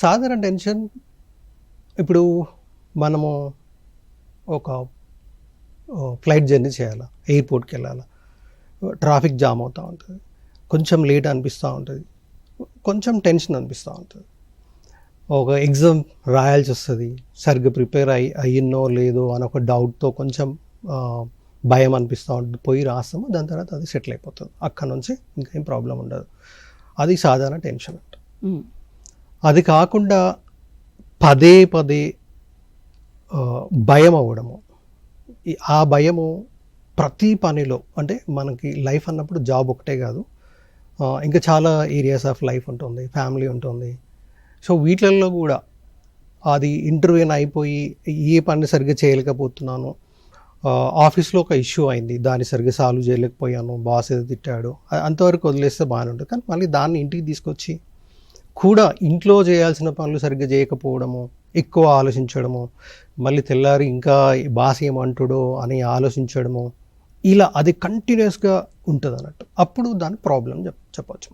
సాధారణ టెన్షన్ ఇప్పుడు మనము ఒక ఫ్లైట్ జర్నీ చేయాలి, ఎయిర్పోర్ట్కి వెళ్ళాలి, ట్రాఫిక్ జామ్ అవుతూ ఉంటుంది, కొంచెం లేట్ అనిపిస్తూ ఉంటుంది, కొంచెం టెన్షన్ అనిపిస్తూ ఉంటుంది. ఒక ఎగ్జామ్ రాయాల్సి వస్తుంది, సరిగ్గా ప్రిపేర్ అయ్యినో లేదో అని ఒక డౌట్తో కొంచెం భయం అనిపిస్తూ ఉంటుంది. పోయి రాస్తాము, దాని తర్వాత అది సెటిల్ అయిపోతుంది. అక్కడ నుంచి ఇంకేం ప్రాబ్లం ఉండదు. అది సాధారణ టెన్షన్ అంట. అది కాకుండా పదే పదే భయం అవ్వడము, ఆ భయము ప్రతి పనిలో, అంటే మనకి లైఫ్ అన్నప్పుడు జాబ్ ఒకటే కాదు, ఇంకా చాలా ఏరియాస్ ఆఫ్ లైఫ్ ఉంటుంది, ఫ్యామిలీ ఉంటుంది. సో వీటిల్లో కూడా అది ఇంటర్వ్యూని అయిపోయి ఏ పని సరిగ్గా చేయలేకపోతున్నాను, ఆఫీస్లో ఒక ఇష్యూ అయింది, దాన్ని సరిగ్గా సాల్వ్ చేయలేకపోయాను, బాస్ ఏదో తిట్టాడు, అంతవరకు వదిలేస్తే బాగానే ఉంటుంది. కానీ మళ్ళీ దాన్ని ఇంటికి తీసుకొచ్చి కూడా ఇంట్లో చేయాల్సిన పనులు సరిగ్గా చేయకపోవడము, ఎక్కువ ఆలోచించడము, మళ్ళీ తెల్లారి ఇంకా బాస్ ఏమంటాడో అని ఆలోచించడము, ఇలా అది కంటిన్యూస్గా ఉంటుంది అన్నట్టు. అప్పుడు దాని ప్రాబ్లం చెప్పచ్చు.